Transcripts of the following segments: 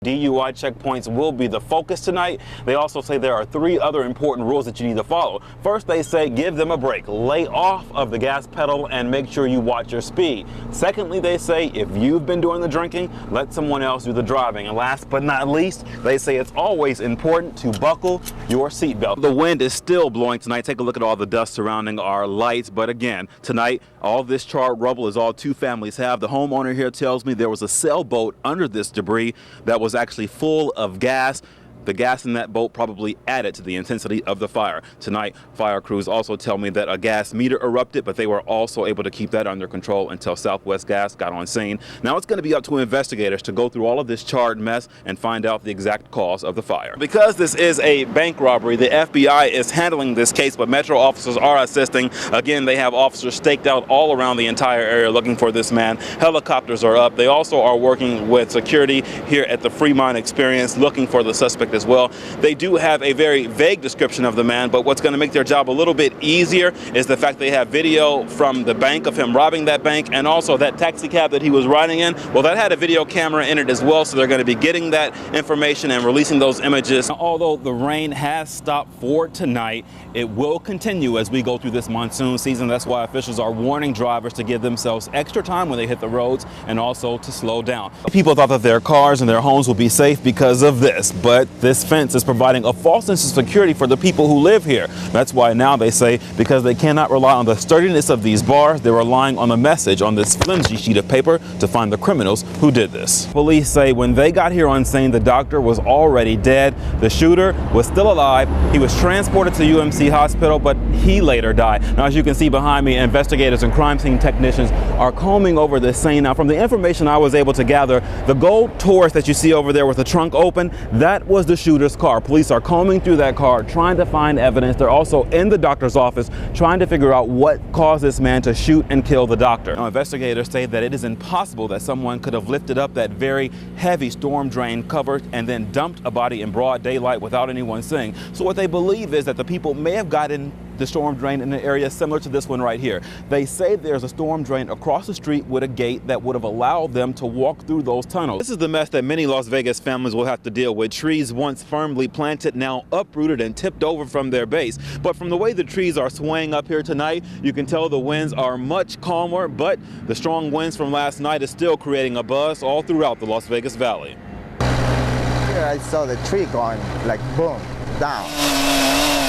DUI checkpoints will be the focus tonight. They also say there are 3 other important rules that you need to follow. First, they say give them a break. Lay off of the gas pedal and make sure you watch your speed. Secondly, they say if you've been doing the drinking, let someone else do the driving. And last but not least, they say it's always important to buckle your seatbelt. The wind is still blowing tonight. Take a look at all the dust surrounding our lights. But again, tonight, all this charred rubble is all 2 families have. The homeowner here tells me there was a sailboat under this debris that was actually full of gas. The gas in that boat probably added to the intensity of the fire. Tonight, fire crews also tell me that a gas meter erupted, but they were also able to keep that under control until Southwest Gas got on scene. Now it's going to be up to investigators to go through all of this charred mess and find out the exact cause of the fire. Because this is a bank robbery, the FBI is handling this case, but Metro officers are assisting. Again, they have officers staked out all around the entire area looking for this man. Helicopters are up. They also are working with security here at the Fremont Experience looking for the suspect as well. They do have a very vague description of the man, but what's going to make their job a little bit easier is the fact they have video from the bank of him robbing that bank, and also that taxi cab that he was riding in. Well, that had a video camera in it as well, so they're going to be getting that information and releasing those images. Although the rain has stopped for tonight, it will continue as we go through this monsoon season. That's why officials are warning drivers to give themselves extra time when they hit the roads and also to slow down. People thought that their cars and their homes would be safe because of this, but this fence is providing a false sense of security for the people who live here. That's why now they say because they cannot rely on the sturdiness of these bars, they're relying on the message on this flimsy sheet of paper to find the criminals who did this. Police say when they got here on scene, the doctor was already dead. The shooter was still alive. He was transported to UMC Hospital, but he later died. Now, as you can see behind me, investigators and crime scene technicians are combing over this scene. Now, from the information I was able to gather, the gold Taurus that you see over there with the trunk open, that was the shooter's car. Police are combing through that car, trying to find evidence. They're also in the doctor's office, trying to figure out what caused this man to shoot and kill the doctor. Now, investigators say that it is impossible that someone could have lifted up that very heavy storm drain cover and then dumped a body in broad daylight without anyone seeing. So what they believe is that the people may have gotten the storm drain in an area similar to this one right here. They say there's a storm drain across the street with a gate that would have allowed them to walk through those tunnels. This is the mess that many Las Vegas families will have to deal with. Trees once firmly planted, now uprooted and tipped over from their base. But from the way the trees are swaying up here tonight, you can tell the winds are much calmer, but the strong winds from last night is still creating a buzz all throughout the Las Vegas Valley. Here I saw the tree going like boom, down.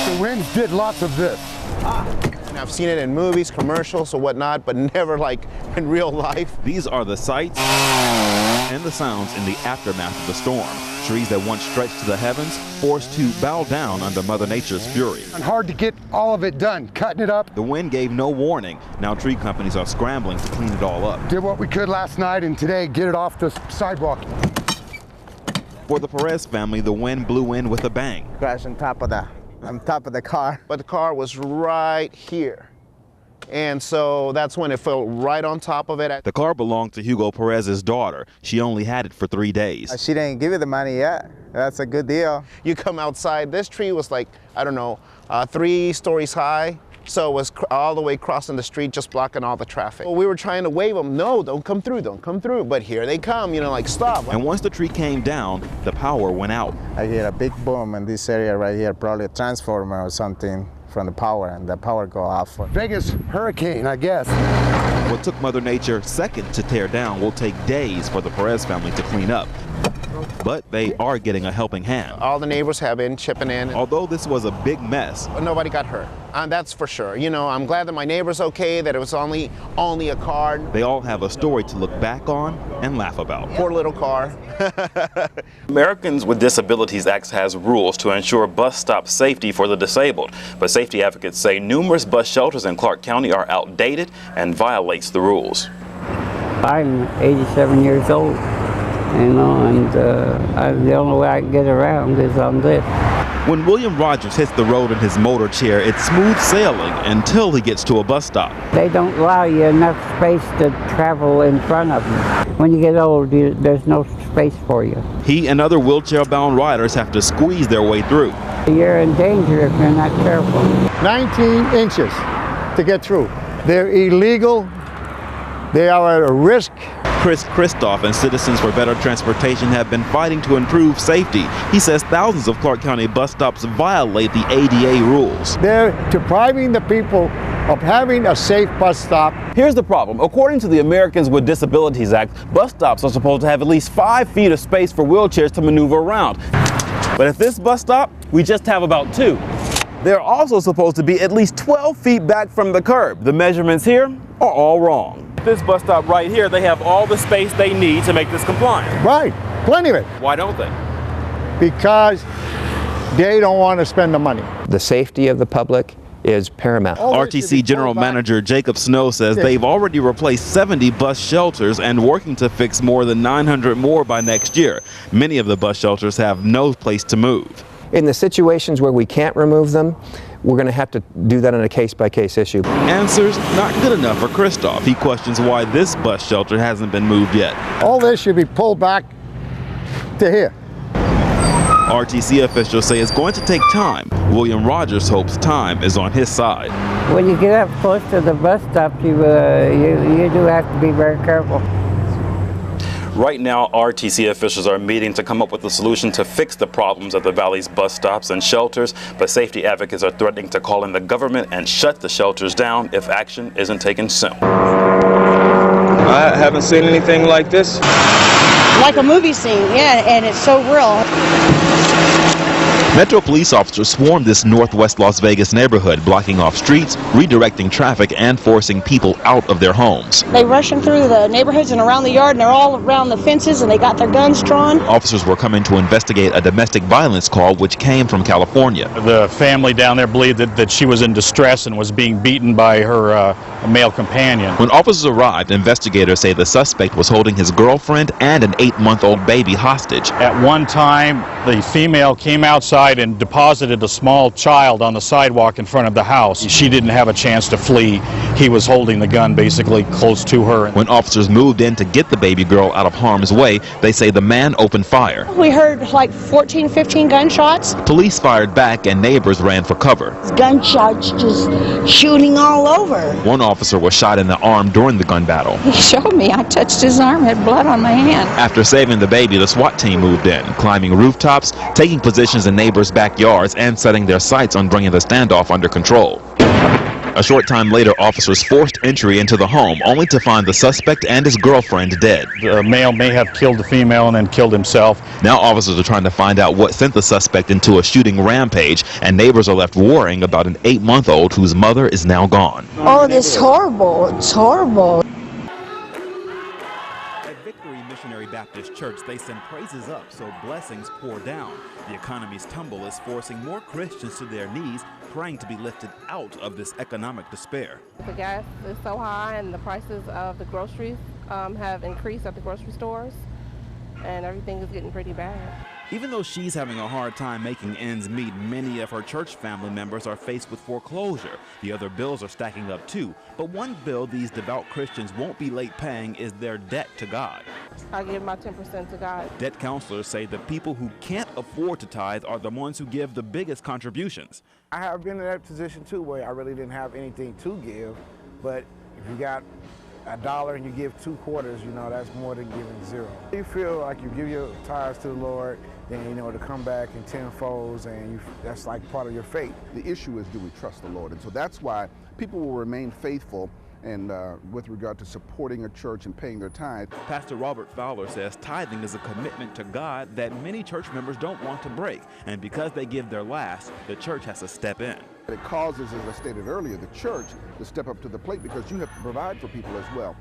The winds did lots of this. And I've seen it in movies, commercials or whatnot, but never like in real life. These are the sights and the sounds in the aftermath of the storm. Trees that once stretched to the heavens, forced to bow down under Mother Nature's fury. And hard to get all of it done, cutting it up. The wind gave no warning. Now tree companies are scrambling to clean it all up. Did what we could last night and today get it off the sidewalk. For the Perez family, the wind blew in with a bang. Crashed on top of the car. But the car was right here. And so that's when it fell right on top of it. The car belonged to Hugo Perez's daughter. She only had it for 3 days. She didn't give you the money yet. That's a good deal. You come outside, this tree was like, I don't know, 3 stories high. So it was all the way crossing the street, just blocking all the traffic. Well, we were trying to wave them, no, don't come through, don't come through. But here they come, you know, like stop. And once the tree came down, the power went out. I hear a big boom in this area right here, probably a transformer or something from the power, and the power go off. Vegas hurricane, I guess. What took Mother Nature seconds to tear down will take days for the Perez family to clean up. But they are getting a helping hand. All the neighbors have been chipping in. Although this was a big mess, nobody got hurt. That's for sure. You know, I'm glad that my neighbor's okay, that it was only a car. They all have a story to look back on and laugh about. Poor little car. Americans with Disabilities Act has rules to ensure bus stop safety for the disabled. But safety advocates say numerous bus shelters in Clark County are outdated and violates the rules. I'm 87 years old. You know, and the only way I can get around is on this. When William Rogers hits the road in his motor chair, it's smooth sailing until he gets to a bus stop. They don't allow you enough space to travel in front of them. When you get old, there's no space for you. He and other wheelchair-bound riders have to squeeze their way through. You're in danger if you're not careful. 19 inches to get through. They're illegal. They are at a risk. Chris Christoph and Citizens for Better Transportation have been fighting to improve safety. He says thousands of Clark County bus stops violate the ADA rules. They're depriving the people of having a safe bus stop. Here's the problem. According to the Americans with Disabilities Act, bus stops are supposed to have at least 5 feet of space for wheelchairs to maneuver around. But at this bus stop, we just have about 2. They're also supposed to be at least 12 feet back from the curb. The measurements here are all wrong. This bus stop right here, they have all the space they need to make this compliant. Right, plenty of it. Why don't they? Because they don't want to spend the money. The safety of the public is paramount. RTC General Manager Jacob Snow says they've already replaced 70 bus shelters and working to fix more than 900 more by next year. Many of the bus shelters have no place to move. In the situations where we can't remove them, we're going to have to do that on a case-by-case issue. Answers not good enough for Christoph. He questions why this bus shelter hasn't been moved yet. All this should be pulled back to here. RTC officials say it's going to take time. William Rogers hopes time is on his side. When you get up close to the bus stop, you do have to be very careful. Right now, RTC officials are meeting to come up with a solution to fix the problems at the Valley's bus stops and shelters, but safety advocates are threatening to call in the government and shut the shelters down if action isn't taken soon. I haven't seen anything like this. Like a movie scene, yeah, and it's so real. Metro police officers swarmed this northwest Las Vegas neighborhood, blocking off streets, redirecting traffic, and forcing people out of their homes. They rushing through the neighborhoods and around the yard, and they're all around the fences, and they got their guns drawn. Officers were coming to investigate a domestic violence call which came from California. The family down there believed that she was in distress and was being beaten by her male companion. When officers arrived, investigators say the suspect was holding his girlfriend and an 8-month-old baby hostage. At one time, the female came outside and deposited a small child on the sidewalk in front of the house. She didn't have a chance to flee. He was holding the gun basically close to her. When officers moved in to get the baby girl out of harm's way, they say the man opened fire. We heard like 14, 15 gunshots. Police fired back and neighbors ran for cover. Gunshots just shooting all over. One officer was shot in the arm during the gun battle. He showed me. I touched his arm, had blood on my hand. After saving the baby, the SWAT team moved in, climbing rooftops, taking positions in neighbors' backyards, and setting their sights on bringing the standoff under control. A short time later, officers forced entry into the home, only to find the suspect and his girlfriend dead. The male may have killed the female and then killed himself. Now officers are trying to find out what sent the suspect into a shooting rampage, and neighbors are left worrying about an 8-month-old whose mother is now gone. Oh, this is horrible. It's horrible. Missionary Baptist Church, they send praises up so blessings pour down. The economy's tumble is forcing more Christians to their knees, praying to be lifted out of this economic despair. The gas is so high and the prices of the groceries have increased at the grocery stores, and everything is getting pretty bad. Even though she's having a hard time making ends meet, many of her church family members are faced with foreclosure. The other bills are stacking up too. But one bill these devout Christians won't be late paying is their debt to God. I give my 10% to God. Debt counselors say the people who can't afford to tithe are the ones who give the biggest contributions. I have been in that position too where I really didn't have anything to give, but if you got $1 and you give 2 quarters, you know, that's more than giving 0. You feel like you give your tithes to the Lord, then you know to come back in tenfolds, and that's like part of your faith. The issue is, do we trust the Lord? And so that's why people will remain faithful and with regard to supporting a church and paying their tithe. Pastor Robert Fowler says tithing is a commitment to God that many church members don't want to break, and because they give their last, the church has to step in. It causes, as I stated earlier, the church to step up to the plate because you have to provide for people as well.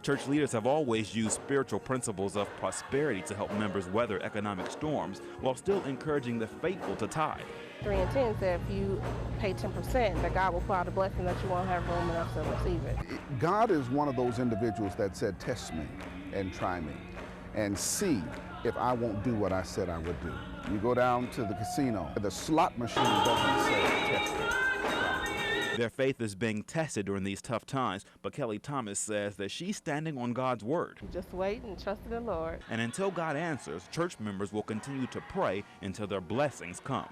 Church leaders have always used spiritual principles of prosperity to help members weather economic storms while still encouraging the faithful to tithe. 3 and 10 said if you pay 10%, that God will pour out a blessing that you won't have room enough to receive it. God is one of those individuals that said, test me and try me and see if I won't do what I said I would do. You go down to the casino, the slot machine doesn't say test me. Their faith is being tested during these tough times, but Kelly Thomas says that she's standing on God's word. Just wait and trust in the Lord. And until God answers, church members will continue to pray until their blessings come.